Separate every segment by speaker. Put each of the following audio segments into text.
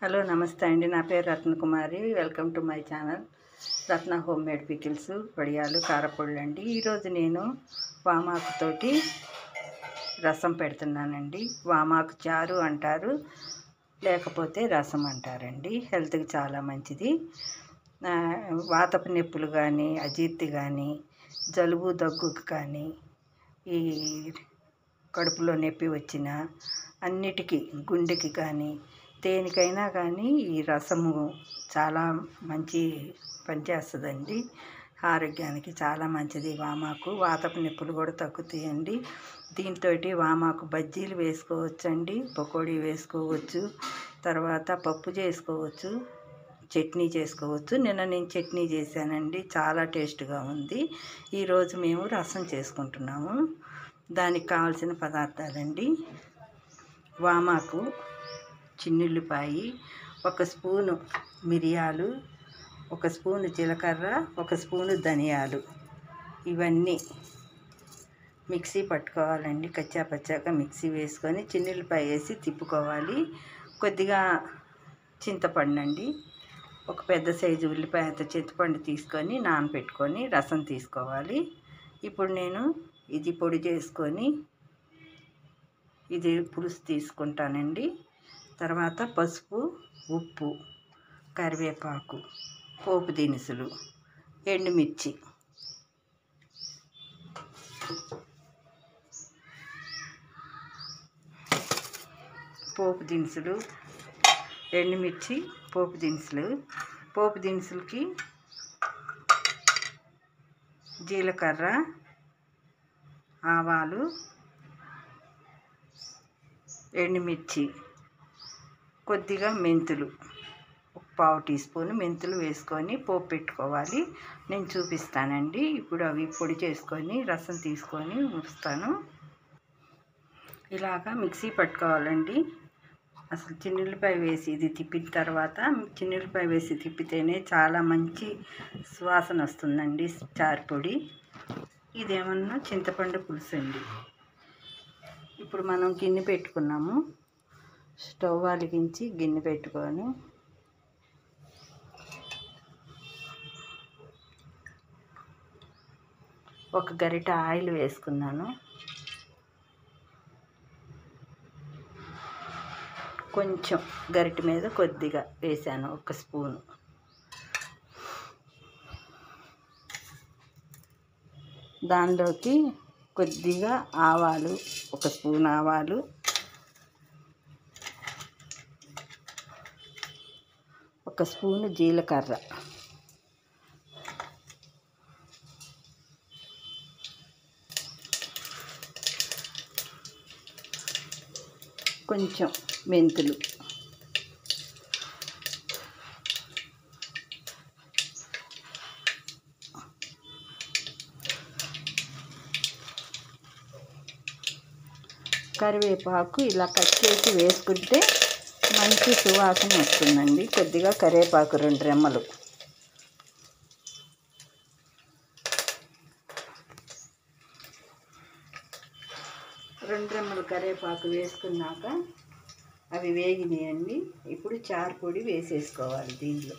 Speaker 1: Hello నమస్తే అండి. నా పేరు Ratnakumari. Welcome to my channel Ratna home made pickles, వడియాలు, కారపొళ్ళు అండి. ఈరోజు నేను వామాకుతోటి రసం పెడుతున్నానండి. వామాకు చారు అంటారు, లేకపోతే రసం అంటారండి. హెల్త్కి చాలా మంచిది. వాతపు నొప్పులు కానీ, అజీర్తి కానీ, జలుబు దగ్గుకు కానీ, ఈ కడుపులో నొప్పి వచ్చిన అన్నిటికీ, గుండెకి కానీ, దేనికైనా కానీ ఈ రసము చాలా మంచి పనిచేస్తుందండి. ఆరోగ్యానికి చాలా మంచిది వామాకు. వాతపు నొప్పులు కూడా తగ్గుతాయండి. దీంతో వామాకు బజ్జీలు వేసుకోవచ్చండి, పకోడీ వేసుకోవచ్చు, తర్వాత పప్పు చేసుకోవచ్చు, చట్నీ చేసుకోవచ్చు. నిన్న నేను చట్నీ చేశానండి, చాలా టేస్ట్గా ఉంది. ఈరోజు మేము రసం చేసుకుంటున్నాము. దానికి కావాల్సిన పదార్థాలండి: వామాకు, చిన్నుల్లిపాయి, 1 స్పూను మిరియాలు, 1 స్పూను జీలకర్ర, 1 స్పూను ధనియాలు. ఇవన్నీ మిక్సీ పట్టుకోవాలండి. కచ్చా పచ్చాగా మిక్సీ వేసుకొని చిన్నుల్లిపాయ వేసి తిప్పుకోవాలి. కొద్దిగా చింతపండు అండి, ఒక పెద్ద సైజు ఉల్లిపాయ అంత చింతపండు తీసుకొని నానబెట్టుకొని రసం తీసుకోవాలి. ఇప్పుడు నేను ఇది పొడి చేసుకొని ఇది పులుసు తీసుకుంటానండి. తర్వాత పసుపు, ఉప్పు, కరివేపాకు, పోపు దినుసులు, ఎండుమిర్చి, ఎండుమిర్చి, పోపు దినుసులకి జీలకర్ర, ఆవాలు, ఎండుమిర్చి, కొద్దిగా మెంతులు, 1/4 టీ స్పూన్ మెంతులు వేసుకొని పోపు పెట్టుకోవాలి. నేను చూపిస్తానండి. ఇప్పుడు అవి పొడి చేసుకొని రసం తీసుకొని ఉంచుతాను. ఇలాగా మిక్సీ పట్టుకోవాలండి. అసలు చిన్నుల్లిపాయ వేసి ఇది తిప్పిన తర్వాత, చిన్నుల్లిపాయ వేసి తిప్పితేనే చాలా మంచి సువాసన వస్తుందండి చారు పొడి. ఇదేమన్నా చింతపండు పులుసు అండి. ఇప్పుడు మనం గిన్నె పెట్టుకున్నాము. స్టవ్ వెలిగించి గిన్నె పెట్టుకొని ఒక గరిట ఆయిల్ వేసుకున్నాను. కొంచెం గరిట మీద కొద్దిగా వేసాను, 1 స్పూను. దానిలోకి కొద్దిగా ఆవాలు, 1 స్పూన్ ఆవాలు, 1 స్పూను జీలకర్ర, కొంచెం మెంతులు, కరివేపాకు ఇలా కట్ చేసి వేసుకుంటే మంచి సువాసన వస్తుందండి. కొద్దిగా కరివేపాకు 2 రెమ్మలు. కరివేపాకు వేసుకున్నాక అవి వేగినాయండి. ఇప్పుడు చారు పొడి వేసేసుకోవాలి దీంట్లో.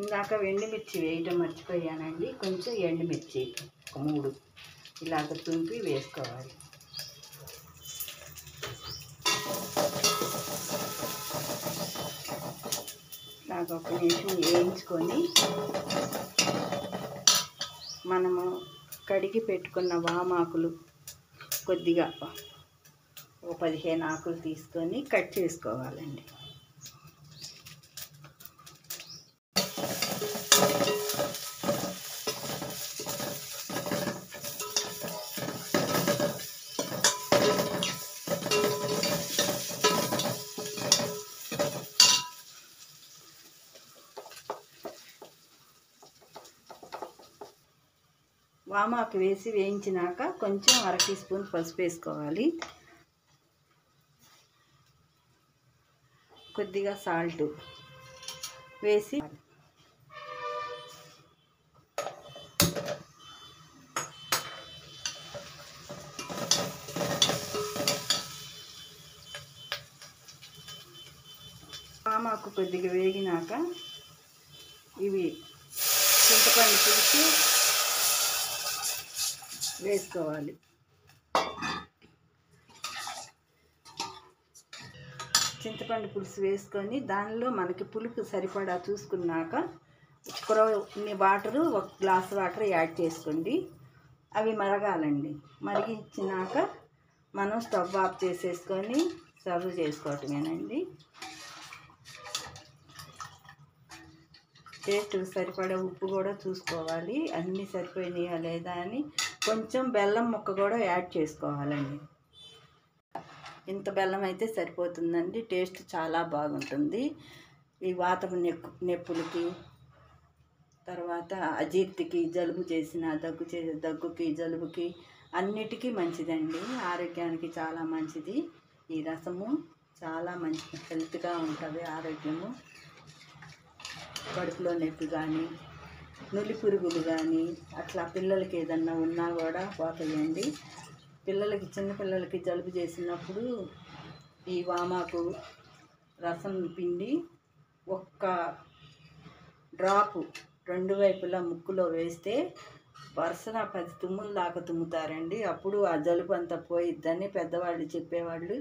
Speaker 1: ఇందాక ఎండుమిర్చి వేయటం మర్చిపోయానండి. కొంచెం ఎండుమిర్చి 3 ఇలాగ తుంపి వేసుకోవాలి. ఇలాగ 1 నిమిషం వేయించుకొని మనము కడిగి పెట్టుకున్న వామాకులు కొద్దిగా 15 ఆకులు తీసుకొని కట్ చేసుకోవాలండి. వామాకు వేసి వేయించినాక కొంచెం 1/2 టీ స్పూన్ పసుపు వేసుకోవాలి, కొద్దిగా సాల్ట్ వేసి వామాకు కొద్దిగా వేగినాక ఇవి చింతపండు పులుసు వేసుకోవాలి. చింతపండు పులుసు వేసుకొని దానిలో మనకి పులుపు సరిపడా చూసుకున్నాక వాటరు 1 గ్లాస్ వాటర్ యాడ్ చేసుకోండి. అవి మరగాలండి. మరిగించినాక మనం స్టవ్ ఆఫ్ చేసేసుకొని సర్వ్ చేసుకోవటమేనండి. టేస్ట్ సరిపడా ఉప్పు కూడా చూసుకోవాలి, అన్నీ సరిపోయినాయా లేదా అని. కొంచెం బెల్లం ముక్క కూడా యాడ్ చేసుకోవాలండి. ఇంత బెల్లం అయితే సరిపోతుందండి. టేస్ట్ చాలా బాగుంటుంది. ఈ వాతపు నొప్పులకి, తర్వాత అజీర్తికి, జలుబు చేసిన దగ్గుకి జలుబుకి అన్నిటికీ మంచిదండి. ఆరోగ్యానికి చాలా మంచిది. ఈ రసము చాలా మంచి హెల్త్గా ఉంటుంది. ఆరోగ్యము కడుపులో నొప్పి కానీ, నులి పురుగులు కానీ అట్లా పిల్లలకి ఏదన్నా ఉన్నా కూడా పోతాయండి. చిన్నపిల్లలకి జలుబు చేసినప్పుడు ఈ వామాకు రసం పిండి 1 డ్రాపు 2 వైపులా ముక్కులో వేస్తే వరుసన 10 తుమ్ములు దాకా తుమ్ముతారండి. అప్పుడు ఆ జలుబు అంతా పోయిద్దని పెద్దవాళ్ళు చెప్పేవాళ్ళు.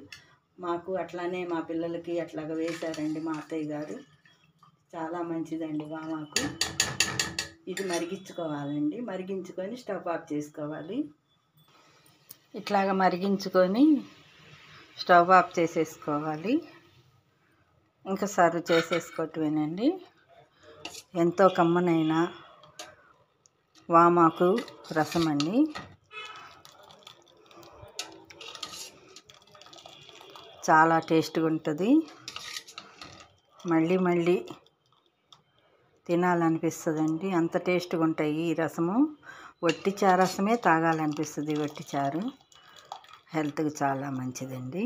Speaker 1: మాకు అట్లానే మా పిల్లలకి అట్లాగా వేశారండి మా అత్తయ్య గారు. చాలా మంచిదండి వామాకు. ఇది మరిగించుకోవాలండి. మరిగించుకొని స్టవ్ ఆఫ్ చేసుకోవాలి. ఇట్లాగ మరిగించుకొని స్టవ్ ఆఫ్ చేసేసుకోవాలి. ఇంకా సర్వ్ చేసేసుకోవటమేనండి. ఎంతో కమ్మనైన వామాకు రసం అండి. చాలా టేస్ట్గా ఉంటుంది. మళ్ళీ తినాలనిపిస్తుందండి. అంత టేస్ట్గా ఉంటాయి ఈ రసము. వట్టి చారు రసమే తాగాలనిపిస్తుంది. వట్టి చారు హెల్త్కి చాలా మంచిదండి.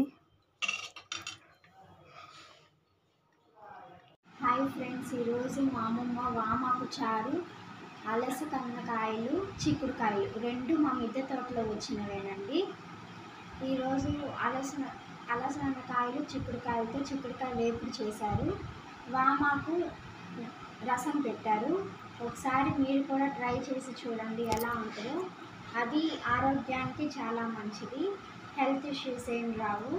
Speaker 2: హాయ్ ఫ్రెండ్స్, ఈరోజు మా అమ్మమ్మ వామాకు చారు, అలస కన్నకాయలు, చిక్కుడుకాయలు 2 మా మిద్దె తోటలో వచ్చినవేనండి. ఈరోజు అలస కన్నకాయలు చిక్కుడుకాయలతో చిక్కుడుకాయ వేపుడు చేశారు. వామాకు రసం పెట్టారు. ఒకసారి మీరు కూడా ట్రై చేసి చూడండి ఎలా ఉంటుందో. అది ఆరోగ్యానికి చాలా మంచిది. హెల్త్ ఇష్యూస్ ఏం రావు.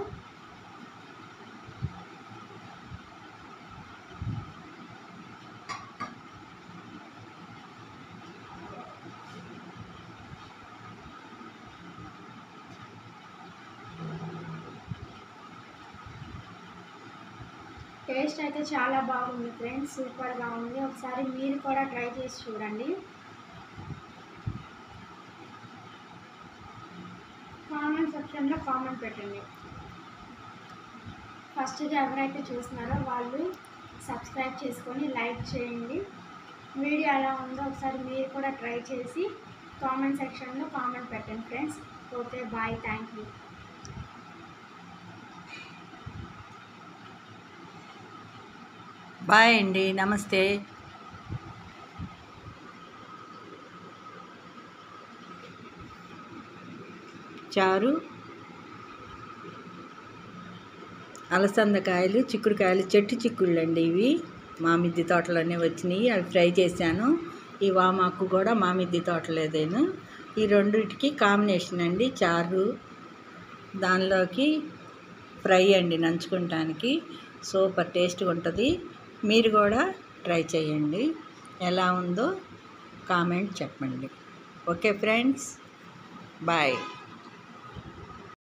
Speaker 2: టేస్ట్ అయితే చాలా బాగుంది ఫ్రెండ్స్, సూపర్గా ఉంది. ఒకసారి మీరు కూడా ట్రై చేసి చూడండి. కామెంట్ సెక్షన్లో కామెంట్ పెట్టండి. ఫస్ట్గా ఎవరైతే చూస్తున్నారో వాళ్ళు సబ్స్క్రైబ్ చేసుకొని లైక్ చేయండి. వీడియో ఎలా ఉందో ఒకసారి మీరు కూడా ట్రై చేసి కామెంట్ సెక్షన్లో కామెంట్ పెట్టండి friends. Okay, bye, thank you.
Speaker 1: Bye అండి, నమస్తే. చారు, అలసందకాయలు, చిక్కుడుకాయలు, చెట్టు చిక్కుళ్ళు అండి. ఇవి మా మిద్దె తోటలోనే వచ్చినాయి. అవి ఫ్రై చేశాను. ఈ వామాకు కూడా మా మిద్దె తోటలేదేను. ఈ రెండింటికి కాంబినేషన్ అండి చారు, దానిలోకి ఫ్రై అండి నంచుకుంటానికి. సూపర్ టేస్ట్గా ఉంటుంది. మీరు కూడా ట్రై చేయండి. ఎలా ఉందో కామెంట్ చెప్పండి. Okay friends, bye.